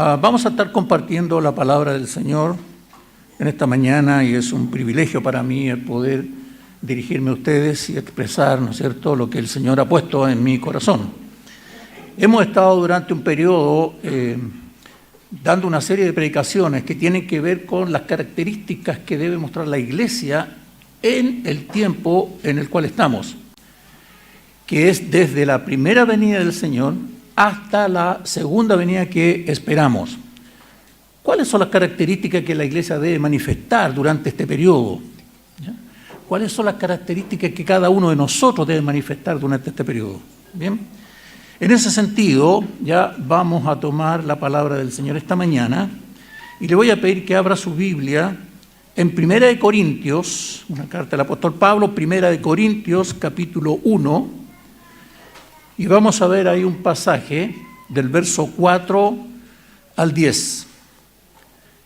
Vamos a estar compartiendo la palabra del Señor en esta mañana y es un privilegio para mí el poder dirigirme a ustedes y expresar, ¿no es cierto?, lo que el Señor ha puesto en mi corazón. Hemos estado durante un periodo dando una serie de predicaciones que tienen que ver con las características que debe mostrar la Iglesia en el tiempo en el cual estamos, que es desde la primera venida del Señor hasta la segunda venida que esperamos. ¿Cuáles son las características que la Iglesia debe manifestar durante este periodo? ¿Ya? ¿Cuáles son las características que cada uno de nosotros debe manifestar durante este periodo? Bien. En ese sentido, ya vamos a tomar la palabra del Señor esta mañana y le voy a pedir que abra su Biblia en 1 Corintios, una carta del apóstol Pablo, 1 Corintios, capítulo 1, y vamos a ver ahí un pasaje del verso 4 al 10.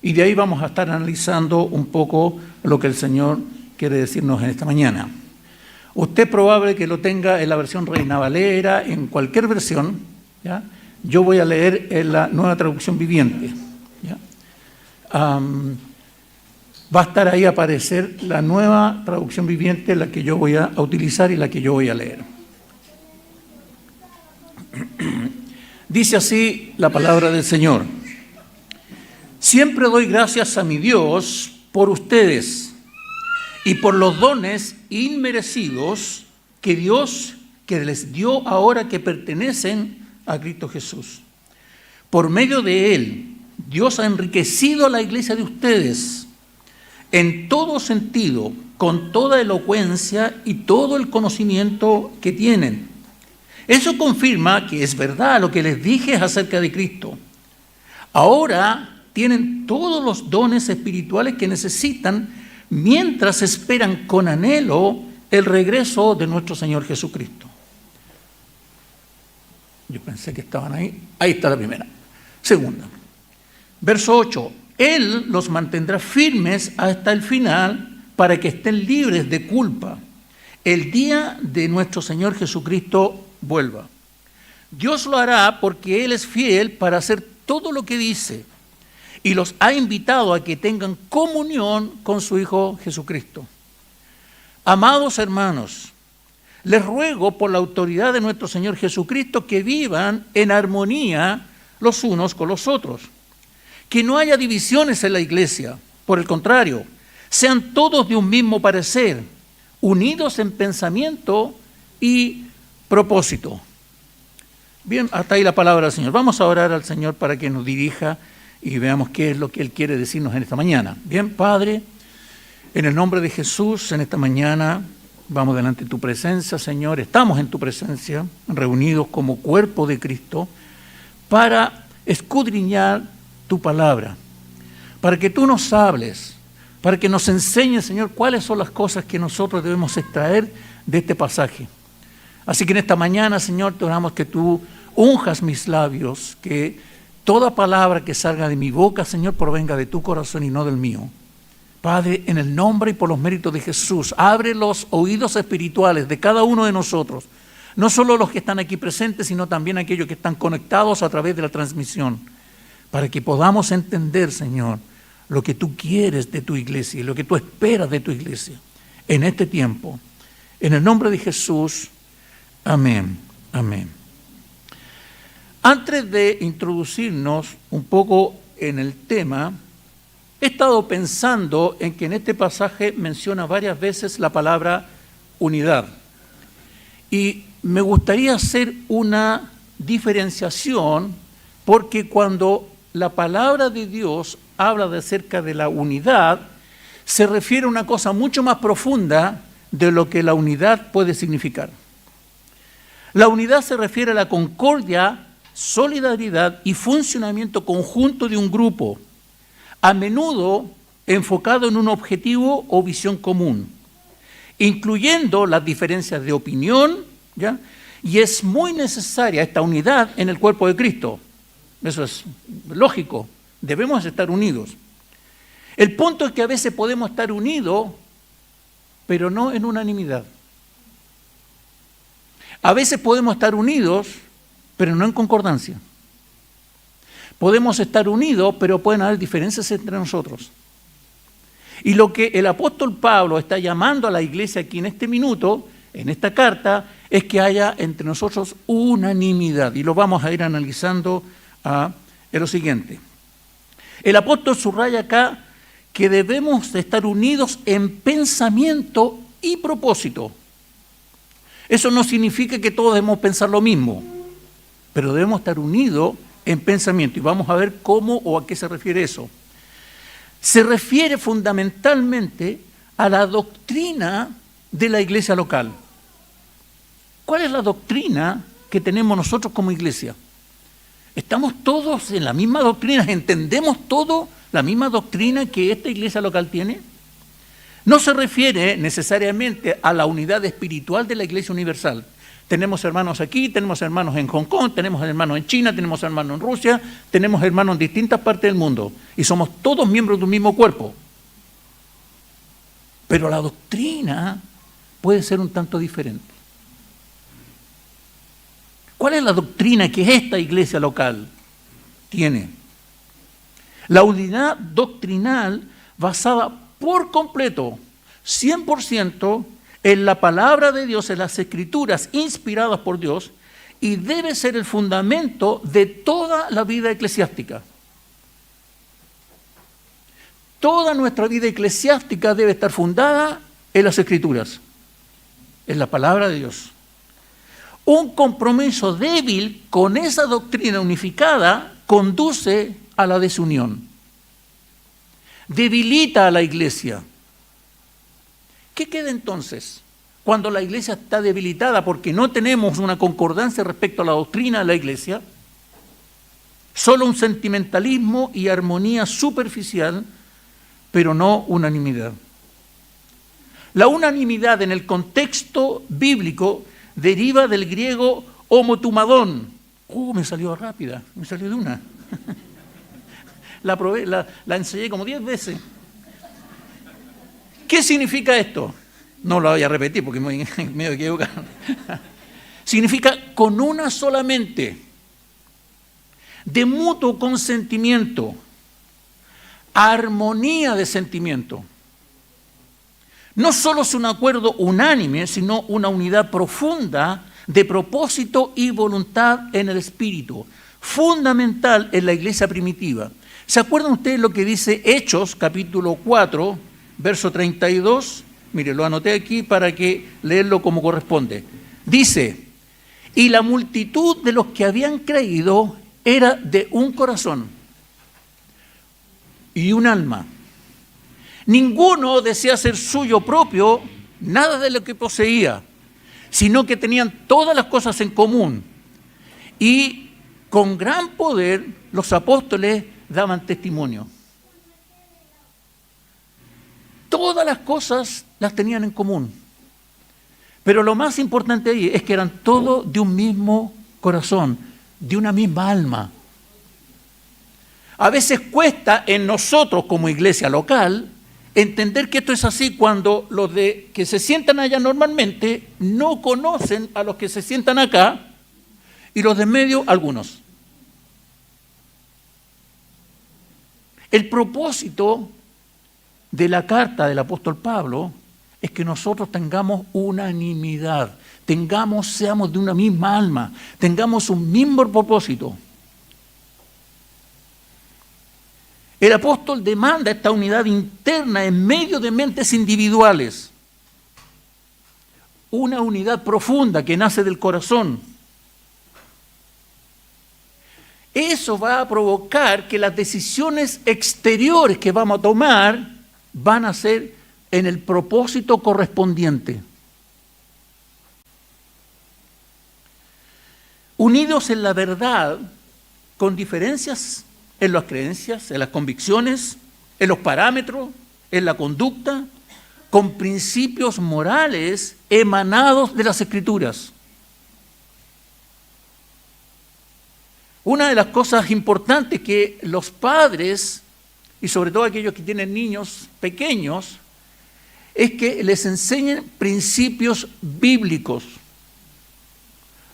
Y de ahí vamos a estar analizando un poco lo que el Señor quiere decirnos en esta mañana. Usted es probable que lo tenga en la versión Reina Valera, en cualquier versión, ¿ya? Yo voy a leer en la Nueva Traducción Viviente, ¿ya? Va a estar ahí a aparecer la Nueva Traducción Viviente, la que yo voy a utilizar y la que yo voy a leer. Dice así la palabra del Señor: siempre doy gracias a mi Dios por ustedes y por los dones inmerecidos que Dios que les dio ahora que pertenecen a Cristo Jesús. Por medio de Él, Dios ha enriquecido a la iglesia de ustedes en todo sentido, con toda elocuencia y todo el conocimiento que tienen. Eso confirma que es verdad lo que les dije acerca de Cristo. Ahora tienen todos los dones espirituales que necesitan mientras esperan con anhelo el regreso de nuestro Señor Jesucristo. Yo pensé que estaban ahí. Ahí está la primera. Segunda. Verso 8. Él los mantendrá firmes hasta el final para que estén libres de culpa el día de nuestro Señor Jesucristo vuelva. Dios lo hará porque Él es fiel para hacer todo lo que dice y los ha invitado a que tengan comunión con su Hijo Jesucristo. Amados hermanos, les ruego por la autoridad de nuestro Señor Jesucristo que vivan en armonía los unos con los otros, que no haya divisiones en la iglesia, por el contrario, sean todos de un mismo parecer, unidos en pensamiento y propósito. Bien, hasta ahí la palabra del Señor. Vamos a orar al Señor para que nos dirija y veamos qué es lo que Él quiere decirnos en esta mañana. Bien, Padre, en el nombre de Jesús, en esta mañana vamos delante de tu presencia, Señor. Estamos en tu presencia, reunidos como cuerpo de Cristo, para escudriñar tu palabra, para que tú nos hables, para que nos enseñes, Señor, cuáles son las cosas que nosotros debemos extraer de este pasaje. Así que en esta mañana, Señor, te oramos que tú unjas mis labios, que toda palabra que salga de mi boca, Señor, provenga de tu corazón y no del mío. Padre, en el nombre y por los méritos de Jesús, abre los oídos espirituales de cada uno de nosotros, no solo los que están aquí presentes, sino también aquellos que están conectados a través de la transmisión, para que podamos entender, Señor, lo que tú quieres de tu iglesia y lo que tú esperas de tu iglesia en este tiempo. En el nombre de Jesús, amén, amén. Antes de introducirnos un poco en el tema, he estado pensando en que en este pasaje menciona varias veces la palabra unidad. Y me gustaría hacer una diferenciación porque cuando la palabra de Dios habla de acerca de la unidad, se refiere a una cosa mucho más profunda de lo que la unidad puede significar. La unidad se refiere a la concordia, solidaridad y funcionamiento conjunto de un grupo, a menudo enfocado en un objetivo o visión común, incluyendo las diferencias de opinión, ¿ya? Y es muy necesaria esta unidad en el cuerpo de Cristo. Eso es lógico, debemos estar unidos. El punto es que a veces podemos estar unidos, pero no en unanimidad. A veces podemos estar unidos, pero no en concordancia. Podemos estar unidos, pero pueden haber diferencias entre nosotros. Y lo que el apóstol Pablo está llamando a la iglesia aquí en este minuto, en esta carta, es que haya entre nosotros unanimidad. Y lo vamos a ir analizando en lo siguiente. El apóstol subraya acá que debemos de estar unidos en pensamiento y propósito. Eso no significa que todos debemos pensar lo mismo, pero debemos estar unidos en pensamiento. Y vamos a ver cómo o a qué se refiere eso. Se refiere fundamentalmente a la doctrina de la iglesia local. ¿Cuál es la doctrina que tenemos nosotros como iglesia? ¿Estamos todos en la misma doctrina? ¿Entendemos todo la misma doctrina que esta iglesia local tiene? No se refiere necesariamente a la unidad espiritual de la iglesia universal. Tenemos hermanos aquí, tenemos hermanos en Hong Kong, tenemos hermanos en China, tenemos hermanos en Rusia, tenemos hermanos en distintas partes del mundo y somos todos miembros de un mismo cuerpo. Pero la doctrina puede ser un tanto diferente. ¿Cuál es la doctrina que esta iglesia local tiene? La unidad doctrinal basada por completo, 100%, en la palabra de Dios, en las escrituras inspiradas por Dios, y debe ser el fundamento de toda la vida eclesiástica. Toda nuestra vida eclesiástica debe estar fundada en las escrituras, en la palabra de Dios. Un compromiso débil con esa doctrina unificada conduce a la desunión. Debilita a la iglesia. ¿Qué queda entonces cuando la iglesia está debilitada porque no tenemos una concordancia respecto a la doctrina de la iglesia? Solo un sentimentalismo y armonía superficial, pero no unanimidad. La unanimidad en el contexto bíblico deriva del griego homotumadón. Me salió rápida, me salió de una. La enseñé como 10 veces. ¿Qué significa esto? No lo voy a repetir porque me voy a equivocar. Significa con una sola mente, de mutuo consentimiento, armonía de sentimiento. No solo es un acuerdo unánime, sino una unidad profunda de propósito y voluntad en el espíritu, fundamental en la iglesia primitiva. ¿Se acuerdan ustedes lo que dice Hechos, capítulo 4, verso 32? Mire, lo anoté aquí para que leerlo como corresponde. Dice, y la multitud de los que habían creído era de un corazón y un alma. Ninguno desea ser suyo propio nada de lo que poseía, sino que tenían todas las cosas en común. Y con gran poder los apóstoles daban testimonio. Todas las cosas las tenían en común. Pero lo más importante ahí es que eran todos de un mismo corazón, de una misma alma. A veces cuesta en nosotros como iglesia local entender que esto es así cuando los que se sientan allá normalmente no conocen a los que se sientan acá y los de en medio algunos. El propósito de la carta del apóstol Pablo es que nosotros tengamos unanimidad, seamos de una misma alma, tengamos un mismo propósito. El apóstol demanda esta unidad interna en medio de mentes individuales, una unidad profunda que nace del corazón. Eso va a provocar que las decisiones exteriores que vamos a tomar van a ser en el propósito correspondiente. Unidos en la verdad, con diferencias en las creencias, en las convicciones, en los parámetros, en la conducta, con principios morales emanados de las Escrituras. Una de las cosas importantes que los padres, y sobre todo aquellos que tienen niños pequeños, es que les enseñen principios bíblicos,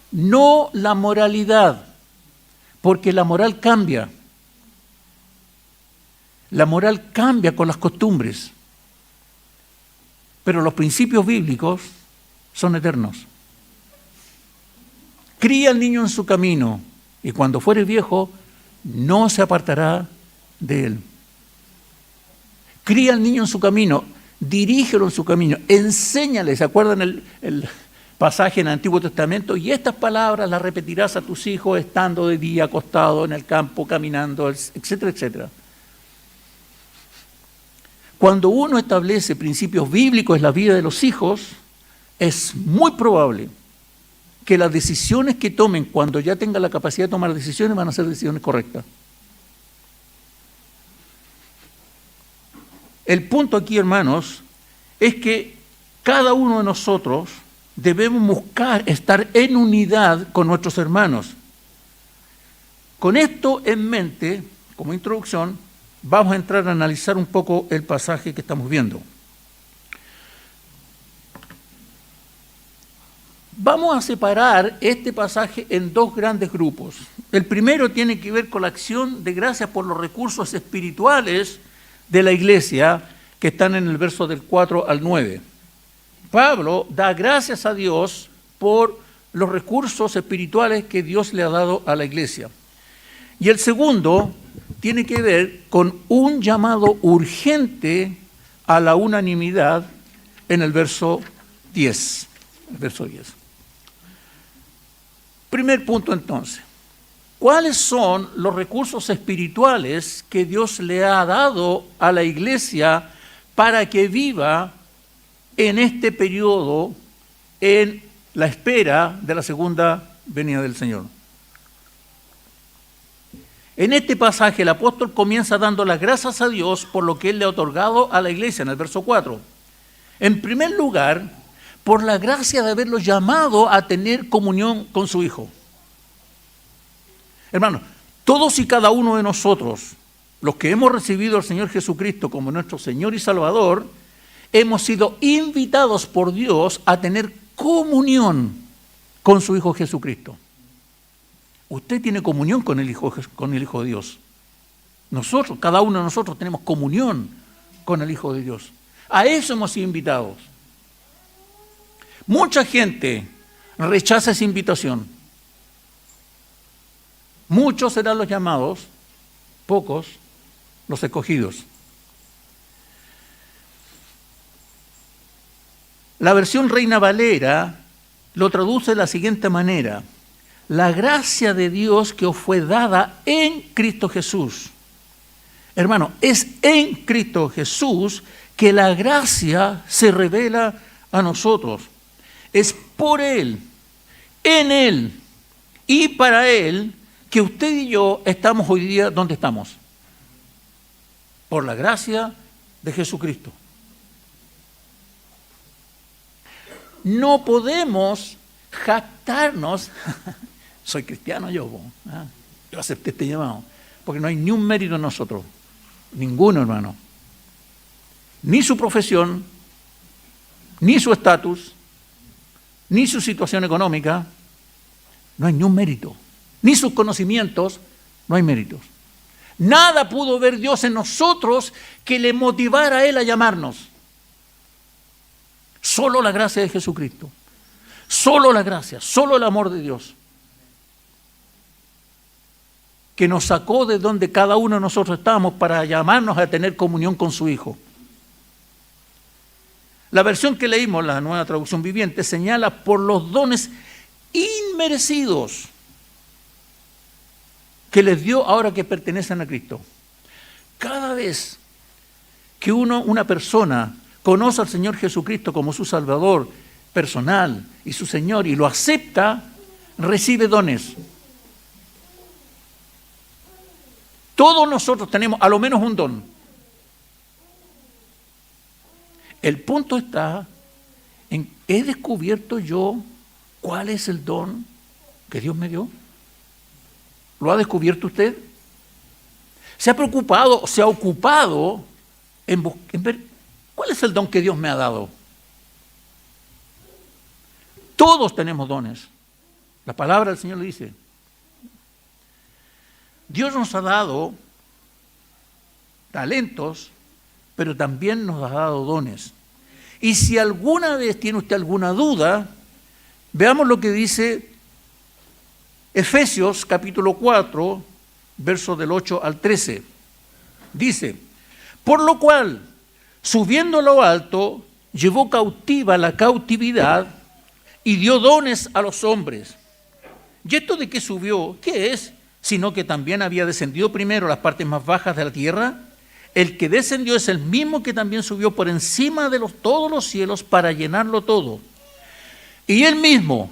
no la moralidad, porque la moral cambia. La moral cambia con las costumbres, pero los principios bíblicos son eternos. Cría al niño en su camino, y cuando fuere viejo, no se apartará de él. Cría al niño en su camino, dirígelo en su camino, enséñale. ¿Se acuerdan el pasaje en el Antiguo Testamento? Y estas palabras las repetirás a tus hijos estando de día acostado en el campo, caminando, etcétera, etcétera. Cuando uno establece principios bíblicos en la vida de los hijos, es muy probable que las decisiones que tomen cuando ya tengan la capacidad de tomar decisiones van a ser decisiones correctas. El punto aquí, hermanos, es que cada uno de nosotros debemos buscar estar en unidad con nuestros hermanos. Con esto en mente, como introducción, vamos a entrar a analizar un poco el pasaje que estamos viendo. Vamos a separar este pasaje en dos grandes grupos. El primero tiene que ver con la acción de gracias por los recursos espirituales de la iglesia, que están en el verso del 4 al 9. Pablo da gracias a Dios por los recursos espirituales que Dios le ha dado a la iglesia. Y el segundo tiene que ver con un llamado urgente a la unanimidad en el verso 10. El verso 10. Primer punto entonces. ¿Cuáles son los recursos espirituales que Dios le ha dado a la iglesia para que viva en este periodo en la espera de la segunda venida del Señor? En este pasaje el apóstol comienza dando las gracias a Dios por lo que Él le ha otorgado a la iglesia en el verso 4. En primer lugar, por la gracia de haberlo llamado a tener comunión con su Hijo. Hermanos, todos y cada uno de nosotros, los que hemos recibido al Señor Jesucristo como nuestro Señor y Salvador, hemos sido invitados por Dios a tener comunión con su Hijo Jesucristo. Usted tiene comunión con el Hijo de Dios. Nosotros, cada uno de nosotros tenemos comunión con el Hijo de Dios. A eso hemos sido invitados. Mucha gente rechaza esa invitación. Muchos serán los llamados, pocos los escogidos. La versión Reina Valera lo traduce de la siguiente manera: la gracia de Dios que os fue dada en Cristo Jesús. Hermano, es en Cristo Jesús que la gracia se revela a nosotros. Es por Él, en Él y para Él que usted y yo estamos hoy día donde estamos. Por la gracia de Jesucristo. No podemos jactarnos, soy cristiano yo acepté este llamado, porque no hay ni un mérito en nosotros, ninguno, hermano. Ni su profesión, ni su estatus, ni su situación económica, no hay ni un mérito. Ni sus conocimientos, no hay méritos. Nada pudo ver Dios en nosotros que le motivara a Él a llamarnos. Solo la gracia de Jesucristo. Solo la gracia, solo el amor de Dios. Que nos sacó de donde cada uno de nosotros estábamos para llamarnos a tener comunión con su Hijo. La versión que leímos, la Nueva Traducción Viviente, señala por los dones inmerecidos que les dio ahora que pertenecen a Cristo. Cada vez que una persona conoce al Señor Jesucristo como su Salvador personal y su Señor y lo acepta, recibe dones. Todos nosotros tenemos a lo menos un don. El punto está en, ¿he descubierto yo cuál es el don que Dios me dio? ¿Lo ha descubierto usted? ¿Se ha preocupado, se ha ocupado en ver cuál es el don que Dios me ha dado? Todos tenemos dones. La palabra del Señor le dice. Dios nos ha dado talentos, pero también nos ha dado dones. Y si alguna vez tiene usted alguna duda, veamos lo que dice Efesios capítulo 4, versos del 8 al 13. Dice, por lo cual, subiendo a lo alto, llevó cautiva la cautividad y dio dones a los hombres. ¿Y esto de qué subió? ¿Qué es? Sino que también había descendido primero a las partes más bajas de la tierra. El que descendió es el mismo que también subió por encima de todos los cielos para llenarlo todo. Y él mismo,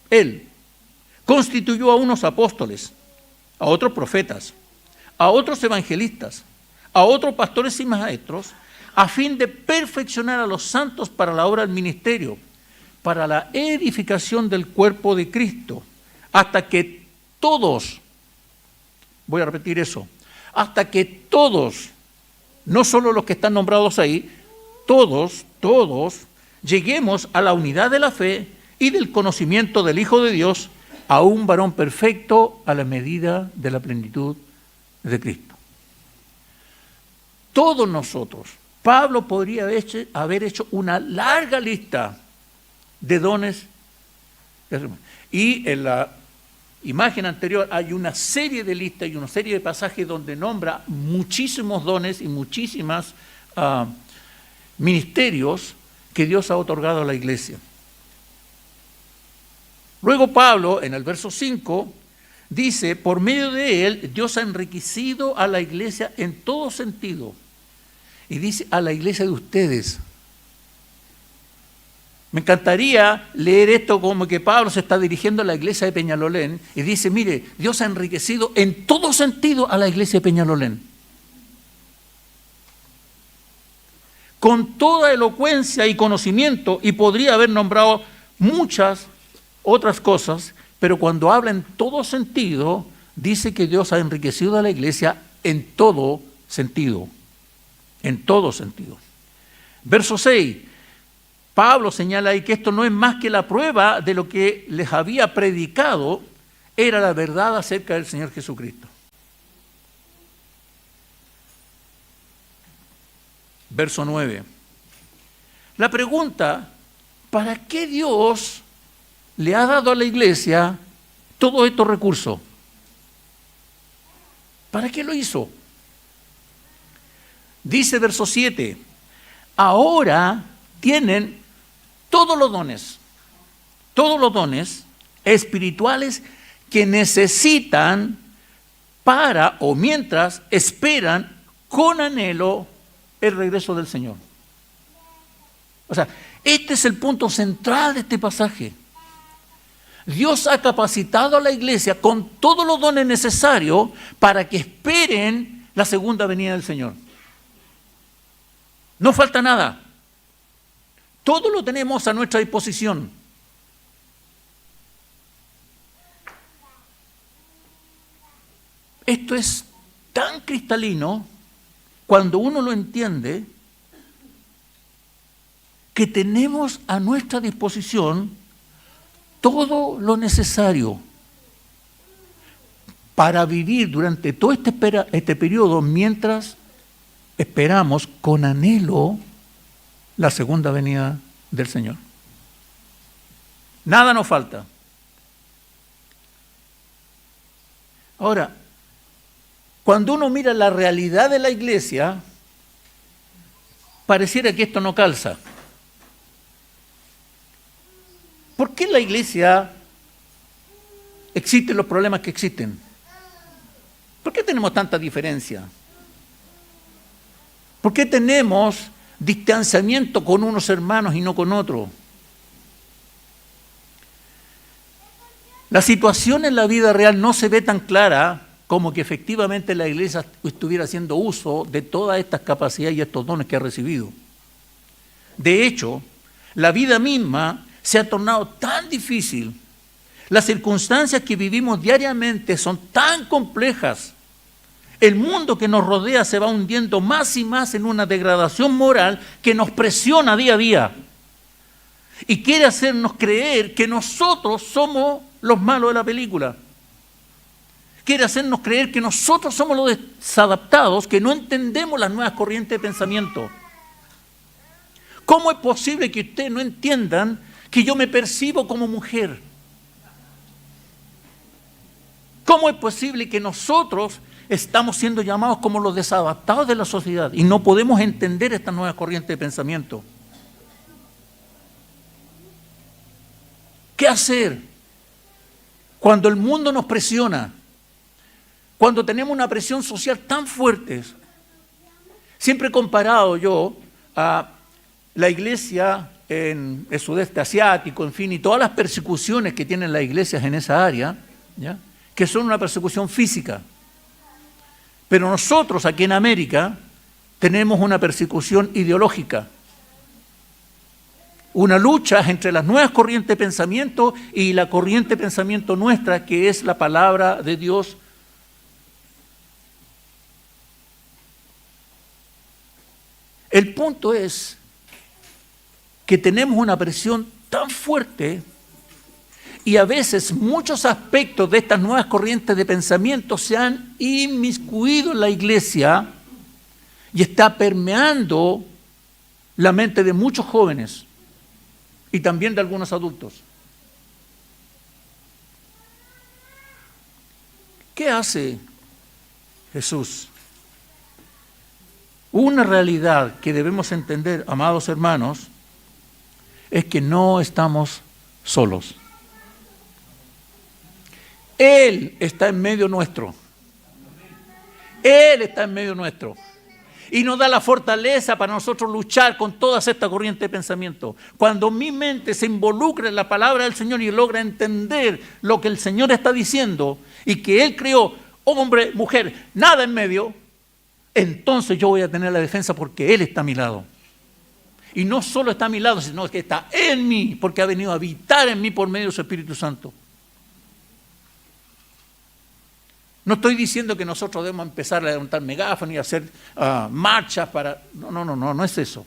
él, constituyó a unos apóstoles, a otros profetas, a otros evangelistas, a otros pastores y maestros, a fin de perfeccionar a los santos para la obra del ministerio, para la edificación del cuerpo de Cristo, hasta que todos, voy a repetir eso, hasta que todos, no solo los que están nombrados ahí, todos lleguemos a la unidad de la fe y del conocimiento del Hijo de Dios, a un varón perfecto a la medida de la plenitud de Cristo. Todos nosotros, Pablo podría haber hecho una larga lista de dones. Y en la imagen anterior hay una serie de listas y una serie de pasajes donde nombra muchísimos dones y muchísimas ministerios que Dios ha otorgado a la iglesia. Luego Pablo, en el verso 5, dice, por medio de él, Dios ha enriquecido a la iglesia en todo sentido. Y dice, a la iglesia de ustedes. Me encantaría leer esto como que Pablo se está dirigiendo a la iglesia de Peñalolén y dice, mire, Dios ha enriquecido en todo sentido a la iglesia de Peñalolén. Con toda elocuencia y conocimiento, y podría haber nombrado muchas otras cosas, pero cuando habla en todo sentido, dice que Dios ha enriquecido a la iglesia en todo sentido. En todo sentido. Verso 6. Pablo señala ahí que esto no es más que la prueba de lo que les había predicado, era la verdad acerca del Señor Jesucristo. Verso 9. La pregunta, ¿para qué Dios le ha dado a la iglesia todos estos recursos? ¿Para qué lo hizo? Dice verso 7, ahora tienen todos los dones espirituales que necesitan para o mientras esperan con anhelo el regreso del Señor. O sea, este es el punto central de este pasaje. Dios ha capacitado a la iglesia con todos los dones necesarios para que esperen la segunda venida del Señor. No falta nada. Todo lo tenemos a nuestra disposición. Esto es tan cristalino cuando uno lo entiende que tenemos a nuestra disposición todo lo necesario para vivir durante todo este periodo mientras esperamos con anhelo la segunda venida del Señor. Nada nos falta. Ahora, cuando uno mira la realidad de la iglesia, pareciera que esto no calza. ¿Por qué en la iglesia existen los problemas que existen? ¿Por qué tenemos tanta diferencia? ¿Por qué tenemos distanciamiento con unos hermanos y no con otros? La situación en la vida real no se ve tan clara como que efectivamente la iglesia estuviera haciendo uso de todas estas capacidades y estos dones que ha recibido. De hecho, la vida misma se ha tornado tan difícil, las circunstancias que vivimos diariamente son tan complejas, el mundo que nos rodea se va hundiendo más y más en una degradación moral que nos presiona día a día y quiere hacernos creer que nosotros somos los malos de la película. quiere hacernos creer que nosotros somos los desadaptados, que no entendemos las nuevas corrientes de pensamiento. ¿Cómo es posible que ustedes no entiendan que yo me percibo como mujer? ¿Cómo es posible que nosotros estamos siendo llamados como los desadaptados de la sociedad y no podemos entender esta nueva corriente de pensamiento? ¿Qué hacer cuando el mundo nos presiona? Cuando tenemos una presión social tan fuerte. Siempre he comparado yo a la iglesia en el sudeste asiático, en fin, y todas las persecuciones que tienen las iglesias en esa área, ¿ya?, que son una persecución física. Pero nosotros aquí en América tenemos una persecución ideológica. Una lucha entre las nuevas corrientes de pensamiento y la corriente de pensamiento nuestra, que es la palabra de Dios. El punto es que tenemos una presión tan fuerte y a veces muchos aspectos de estas nuevas corrientes de pensamiento se han inmiscuido en la iglesia y está permeando la mente de muchos jóvenes y también de algunos adultos. ¿Qué hace Jesús? Una realidad que debemos entender, amados hermanos, es que no estamos solos. Él está en medio nuestro. Él está en medio nuestro. Y nos da la fortaleza para nosotros luchar con todas estas corrientes de pensamiento. Cuando mi mente se involucra en la palabra del Señor y logra entender lo que el Señor está diciendo y que Él creó hombre, mujer, nada en medio, entonces yo voy a tener la defensa porque Él está a mi lado. Y no solo está a mi lado, sino que está en mí, porque ha venido a habitar en mí por medio de su Espíritu Santo. No estoy diciendo que nosotros debemos empezar a levantar megáfonos y hacer marchas para... No es eso.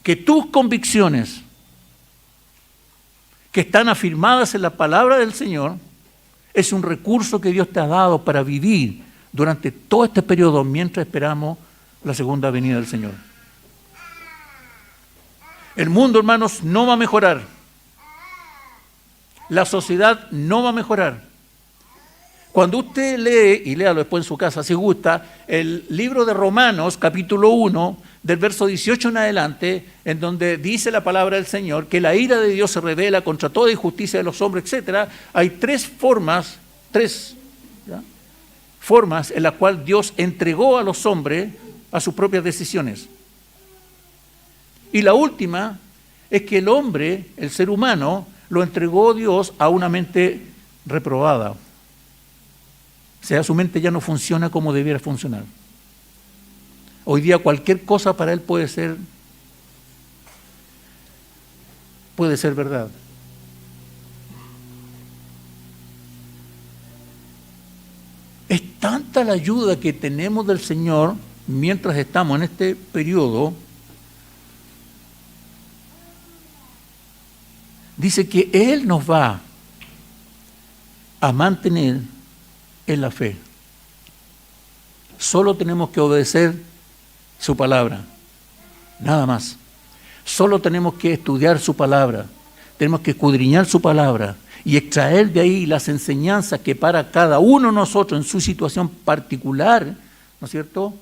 Que tus convicciones, que están afirmadas en la palabra del Señor, es un recurso que Dios te ha dado para vivir durante todo este periodo mientras esperamos la segunda venida del Señor. El mundo, hermanos, no va a mejorar. La sociedad no va a mejorar. Cuando usted lee, y léalo después en su casa si gusta, el libro de Romanos, capítulo 1, del verso 18 en adelante, en donde dice la palabra del Señor que la ira de Dios se revela contra toda injusticia de los hombres, etc. Hay tres formas en las cuales Dios entregó a los hombres a sus propias decisiones. Y la última es que el hombre, el ser humano, lo entregó Dios a una mente reprobada. O sea, su mente ya no funciona como debiera funcionar. Hoy día cualquier cosa para él puede ser verdad. Es tanta la ayuda que tenemos del Señor mientras estamos en este periodo. Dice que Él nos va a mantener en la fe. Solo tenemos que obedecer su palabra, nada más. Solo tenemos que estudiar su palabra, tenemos que escudriñar su palabra y extraer de ahí las enseñanzas que para cada uno de nosotros en su situación particular, ¿no es cierto?,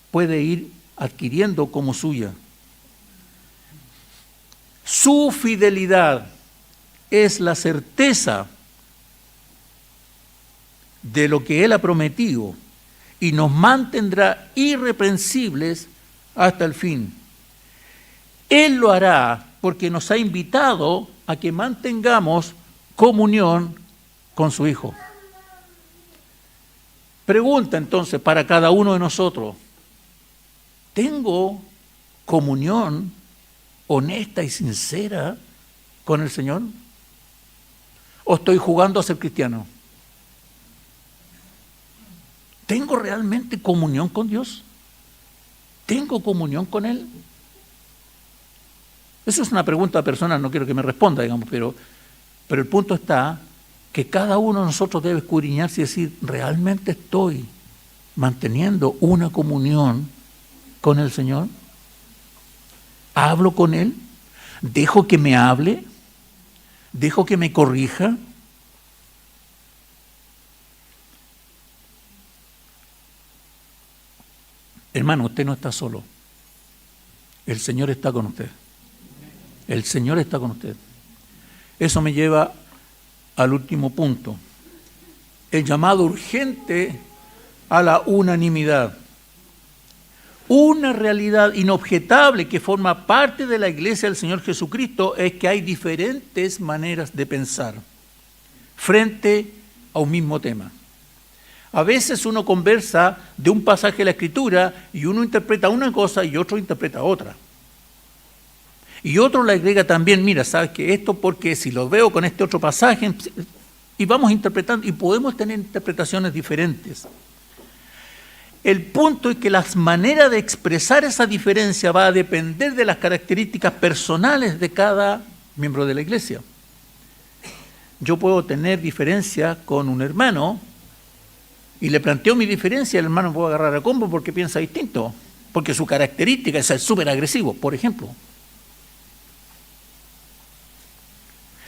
puede ir adquiriendo como suya. Su fidelidad es la certeza de lo que Él ha prometido y nos mantendrá irreprensibles hasta el fin. Él lo hará porque nos ha invitado a que mantengamos comunión con su Hijo. Pregunta entonces para cada uno de nosotros: ¿tengo comunión honesta y sincera con el Señor? ¿O estoy jugando a ser cristiano? ¿Tengo realmente comunión con Dios? ¿Tengo comunión con Él? Eso es una pregunta personal, no quiero que me responda, digamos, pero el punto está que cada uno de nosotros debe escudriñarse y decir, ¿realmente estoy manteniendo una comunión con el Señor? ¿Hablo con Él? ¿Dejo que me hable? ¿Dejo que me corrija? Hermano, usted no está solo. El Señor está con usted. El Señor está con usted. Eso me lleva al último punto. El llamado urgente a la unanimidad. Una realidad inobjetable que forma parte de la iglesia del Señor Jesucristo es que hay diferentes maneras de pensar frente a un mismo tema. A veces uno conversa de un pasaje de la Escritura y uno interpreta una cosa y otro interpreta otra. Y otro le agrega también, mira, ¿sabes qué? Esto porque si lo veo con este otro pasaje, y vamos interpretando, y podemos tener interpretaciones diferentes. El punto es que la manera de expresar esa diferencia va a depender de las características personales de cada miembro de la iglesia. Yo puedo tener diferencia con un hermano y le planteo mi diferencia, el hermano me puede agarrar a combo porque piensa distinto, porque su característica es ser súper agresivo, por ejemplo.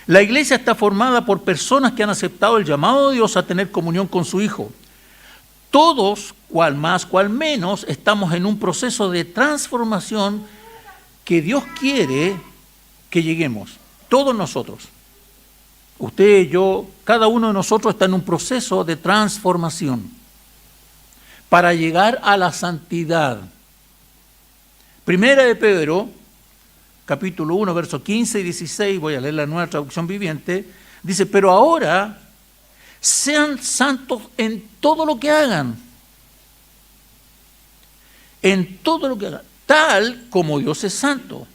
La iglesia está formada por personas que han aceptado el llamado de Dios a tener comunión con su Hijo. Todos, cual más, cual menos, estamos en un proceso de transformación que Dios quiere que lleguemos. Todos nosotros. Usted, yo, cada uno de nosotros está en un proceso de transformación para llegar a la santidad. Primera de Pedro, capítulo 1, versos 15 y 16, voy a leer la Nueva Traducción Viviente, dice, pero ahora sean santos en todo lo que hagan. En todo lo que hagan. Tal como Dios es santo.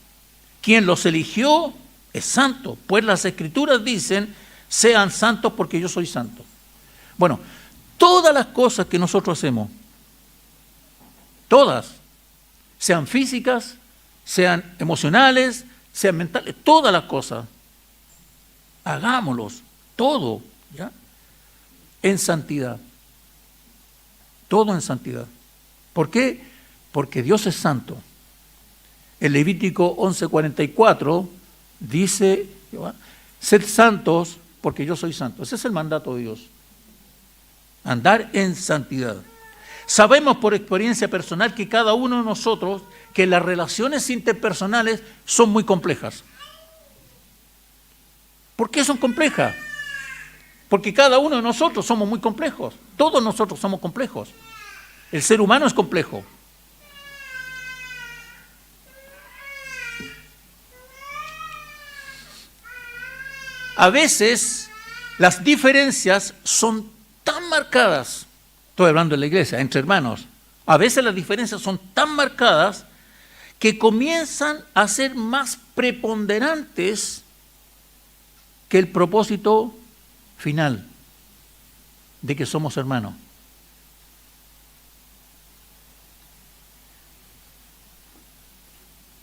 Quien los eligió es santo. Pues las Escrituras dicen, sean santos porque yo soy santo. Bueno, todas las cosas que nosotros hacemos, todas, sean físicas, sean emocionales, sean mentales, todas las cosas, hagámoslos, todo, ¿ya? En santidad. Todo en santidad. ¿Por qué? Porque Dios es santo. El Levítico 11:44 dice, sed santos porque yo soy santo. Ese es el mandato de Dios. Andar en santidad. Sabemos por experiencia personal que cada uno de nosotros, que las relaciones interpersonales son muy complejas. ¿Por qué son complejas? Porque cada uno de nosotros somos muy complejos. Todos nosotros somos complejos. El ser humano es complejo. A veces las diferencias son tan marcadas, estoy hablando de la iglesia, entre hermanos, a veces las diferencias son tan marcadas que comienzan a ser más preponderantes que el propósito final de que somos hermanos.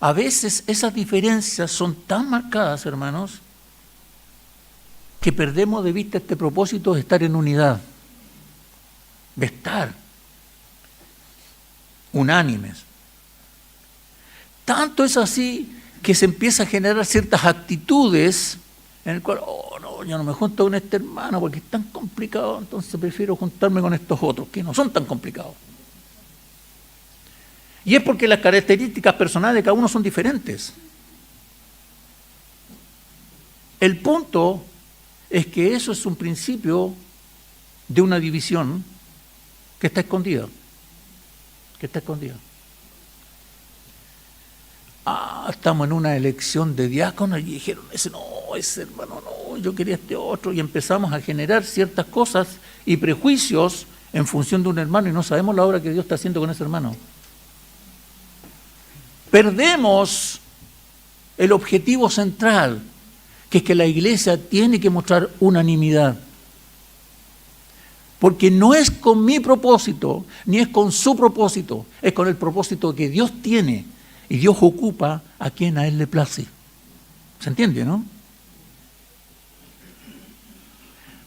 A veces esas diferencias son tan marcadas, hermanos, que perdemos de vista este propósito de estar en unidad, de estar unánimes. Tanto es así que se empieza a generar ciertas actitudes en el cual, oh no, yo no me junto con este hermano porque es tan complicado, entonces prefiero juntarme con estos otros que no son tan complicados. Y es porque las características personales de cada uno son diferentes. El punto es que eso es un principio de una división que está escondida. Que está escondida. Estamos en una elección de diáconos y dijeron, ese hermano no, yo quería este otro, y empezamos a generar ciertas cosas y prejuicios en función de un hermano y no sabemos la obra que Dios está haciendo con ese hermano. Perdemos el objetivo central, que es que la iglesia tiene que mostrar unanimidad. Porque no es con mi propósito, ni es con su propósito, es con el propósito que Dios tiene. Y Dios ocupa a quien a Él le place. ¿Se entiende, no?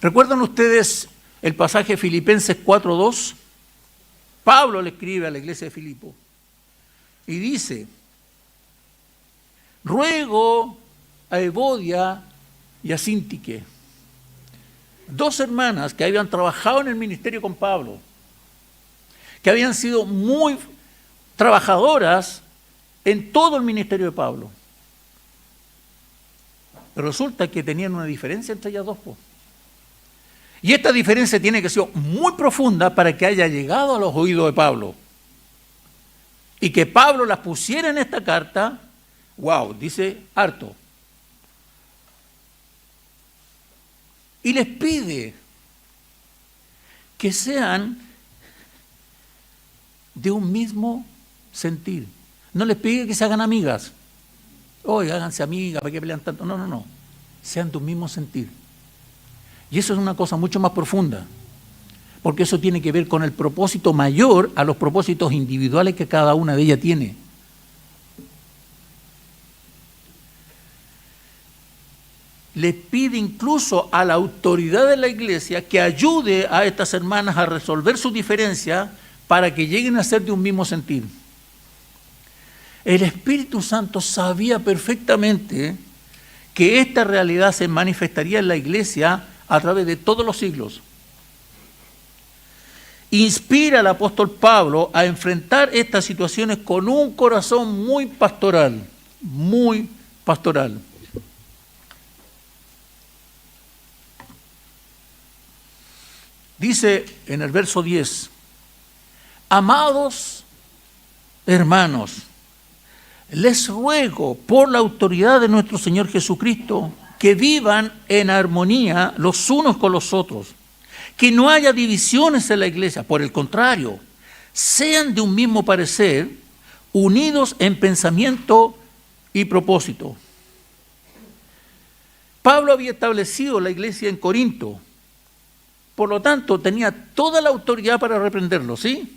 ¿Recuerdan ustedes el pasaje Filipenses 4:2? Pablo le escribe a la iglesia de Filipo y dice: ruego a Evodia y a Síntique, dos hermanas que habían trabajado en el ministerio con Pablo, que habían sido muy trabajadoras en todo el ministerio de Pablo. Pero resulta que tenían una diferencia entre ellas dos. Y esta diferencia tiene que ser muy profunda para que haya llegado a los oídos de Pablo. Y que Pablo las pusiera en esta carta, wow, dice harto. Y les pide que sean de un mismo sentir. No les pide que se hagan amigas. Oye, háganse amigas, ¿para qué pelean tanto? No, no, no. Sean de un mismo sentir. Y eso es una cosa mucho más profunda, porque eso tiene que ver con el propósito mayor a los propósitos individuales que cada una de ellas tiene. Le pide incluso a la autoridad de la iglesia que ayude a estas hermanas a resolver sus diferencias para que lleguen a ser de un mismo sentir. El Espíritu Santo sabía perfectamente que esta realidad se manifestaría en la iglesia a través de todos los siglos. Inspira al apóstol Pablo a enfrentar estas situaciones con un corazón muy pastoral, muy pastoral. Dice en el verso 10, amados hermanos, les ruego por la autoridad de nuestro Señor Jesucristo que vivan en armonía los unos con los otros, que no haya divisiones en la iglesia, por el contrario, sean de un mismo parecer, unidos en pensamiento y propósito. Pablo había establecido la iglesia en Corinto, por lo tanto tenía toda la autoridad para reprenderlo, ¿sí?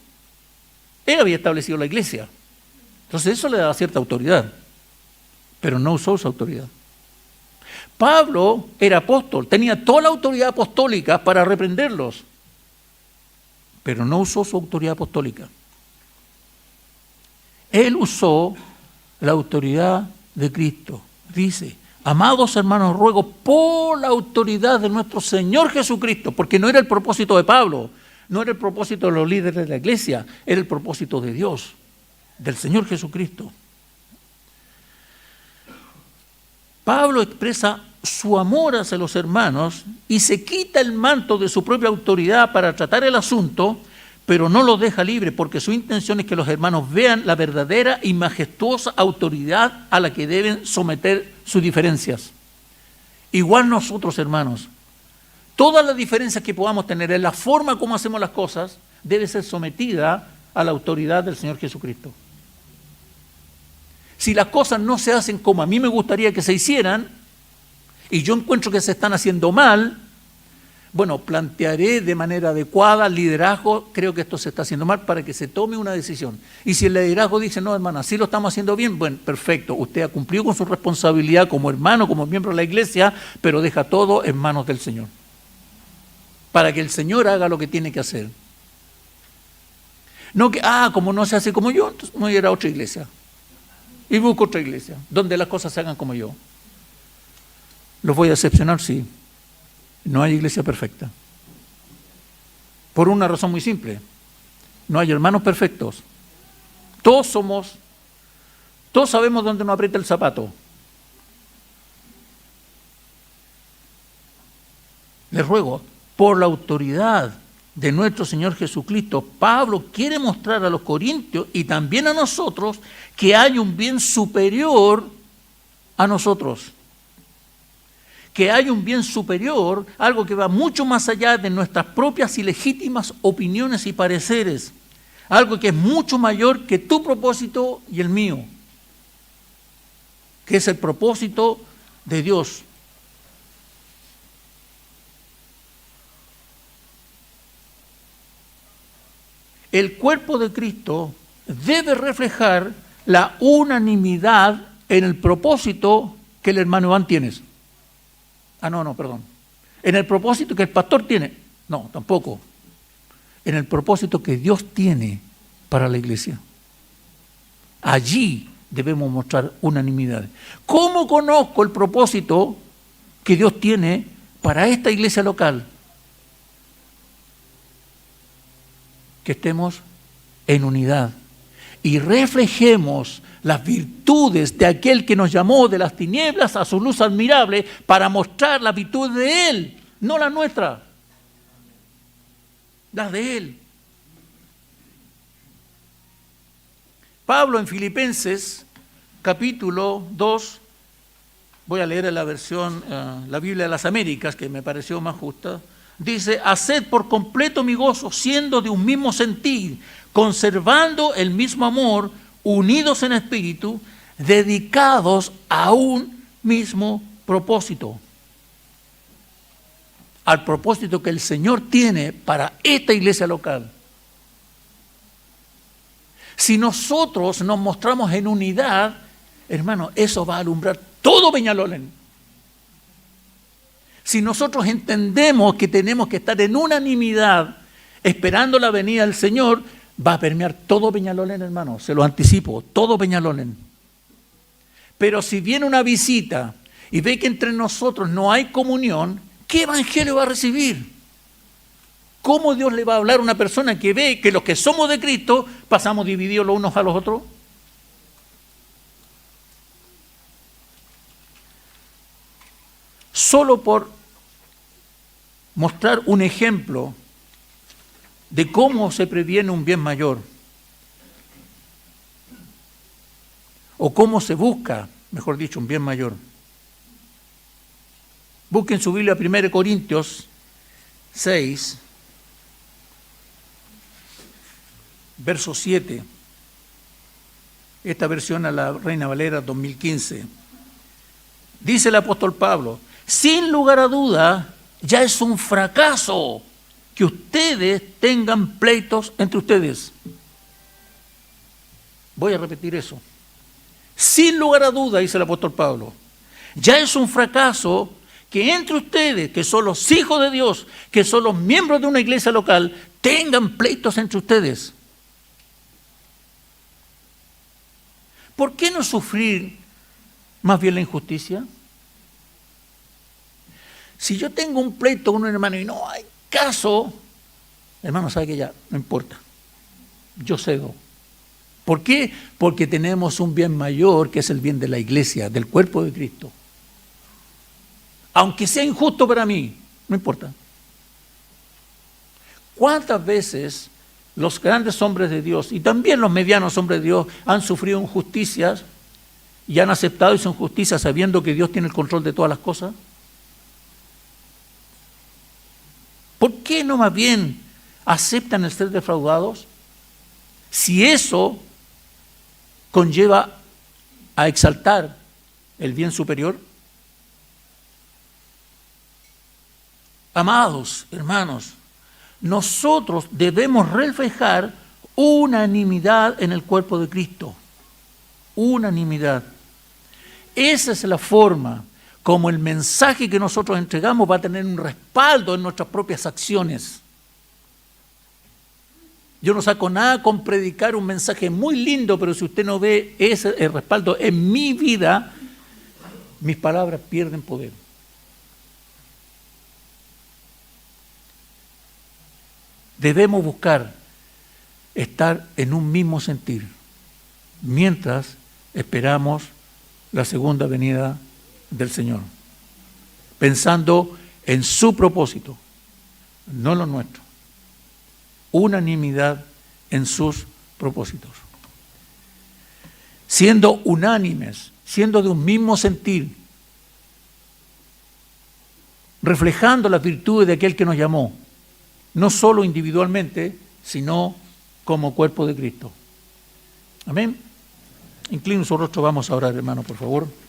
Él había establecido la iglesia, entonces eso le daba cierta autoridad, pero no usó esa autoridad. Pablo era apóstol, tenía toda la autoridad apostólica para reprenderlos, pero no usó su autoridad apostólica. Él usó la autoridad de Cristo. Dice, amados hermanos, ruego por la autoridad de nuestro Señor Jesucristo, porque no era el propósito de Pablo, no era el propósito de los líderes de la iglesia, era el propósito de Dios, del Señor Jesucristo. Pablo expresa su amor hacia los hermanos y se quita el manto de su propia autoridad para tratar el asunto, pero no los deja libre, porque su intención es que los hermanos vean la verdadera y majestuosa autoridad a la que deben someter sus diferencias. Igual nosotros, hermanos, todas las diferencias que podamos tener en la forma como hacemos las cosas debe ser sometida a la autoridad del Señor Jesucristo. Si las cosas no se hacen como a mí me gustaría que se hicieran, y yo encuentro que se están haciendo mal, bueno, plantearé de manera adecuada al liderazgo, creo que esto se está haciendo mal, para que se tome una decisión. Y si el liderazgo dice, no, hermano, así lo estamos haciendo bien, bueno, perfecto, usted ha cumplido con su responsabilidad como hermano, como miembro de la iglesia, pero deja todo en manos del Señor, para que el Señor haga lo que tiene que hacer. No que, como no se hace como yo, entonces me voy a ir a otra iglesia. Y busco otra iglesia, donde las cosas se hagan como yo. ¿Los voy a decepcionar? Sí. No hay iglesia perfecta. Por una razón muy simple. No hay hermanos perfectos. Todos sabemos dónde nos aprieta el zapato. Les ruego, por la autoridad de nuestro Señor Jesucristo, Pablo quiere mostrar a los corintios y también a nosotros que hay un bien superior a nosotros. Que hay un bien superior, algo que va mucho más allá de nuestras propias y legítimas opiniones y pareceres. Algo que es mucho mayor que tu propósito y el mío. Que es el propósito de Dios. El cuerpo de Cristo debe reflejar la unanimidad en el propósito que el hermano Iván tiene. Perdón. en el propósito que el pastor tiene. No, tampoco. En el propósito que Dios tiene para la iglesia. Allí debemos mostrar unanimidad. ¿Cómo conozco el propósito que Dios tiene para esta iglesia local? Que estemos en unidad y reflejemos las virtudes de aquel que nos llamó de las tinieblas a su luz admirable para mostrar las virtudes de Él, no las nuestras, las de Él. Pablo en Filipenses, capítulo 2, voy a leer en la versión, la Biblia de las Américas, que me pareció más justa, dice: haced por completo mi gozo, siendo de un mismo sentir, conservando el mismo amor, unidos en espíritu, dedicados a un mismo propósito. Al propósito que el Señor tiene para esta iglesia local. Si nosotros nos mostramos en unidad, hermano, eso va a alumbrar todo Peñalolén. Si nosotros entendemos que tenemos que estar en unanimidad, esperando la venida del Señor, va a permear todo Peñalolén, hermano, se lo anticipo, todo Peñalolén. Pero si viene una visita y ve que entre nosotros no hay comunión, ¿qué evangelio va a recibir? ¿Cómo Dios le va a hablar a una persona que ve que los que somos de Cristo pasamos divididos los unos a los otros? Solo por mostrar un ejemplo de cómo se previene un bien mayor, o cómo se busca, mejor dicho, un bien mayor. Busquen su Biblia 1 Corintios 6, verso 7. Esta versión a la Reina Valera 2015. Dice el apóstol Pablo: sin lugar a duda, ya es un fracaso que ustedes tengan pleitos entre ustedes. Voy a repetir eso. Sin lugar a duda, dice el apóstol Pablo, ya es un fracaso que entre ustedes, que son los hijos de Dios, que son los miembros de una iglesia local, tengan pleitos entre ustedes. ¿Por qué no sufrir más bien la injusticia? Si yo tengo un pleito con un hermano y no hay caso, hermano, sabe que ya, no importa. Yo cedo. ¿Por qué? Porque tenemos un bien mayor que es el bien de la iglesia, del cuerpo de Cristo. Aunque sea injusto para mí, no importa. ¿Cuántas veces los grandes hombres de Dios y también los medianos hombres de Dios han sufrido injusticias y han aceptado esa injusticia sabiendo que Dios tiene el control de todas las cosas? ¿Por qué no más bien aceptan el ser defraudados? Si eso conlleva a exaltar el bien superior. Amados hermanos, nosotros debemos reflejar unanimidad en el cuerpo de Cristo. Unanimidad. Esa es la forma como el mensaje que nosotros entregamos va a tener un respaldo en nuestras propias acciones. Yo no saco nada con predicar un mensaje muy lindo, pero si usted no ve el respaldo en mi vida, mis palabras pierden poder. Debemos buscar estar en un mismo sentir mientras esperamos la segunda venida del Señor, pensando en su propósito, no lo nuestro. Unanimidad en sus propósitos. Siendo unánimes, siendo de un mismo sentir, reflejando las virtudes de aquel que nos llamó, no solo individualmente, sino como cuerpo de Cristo. Amén. Inclina su rostro, vamos a orar, hermano, por favor.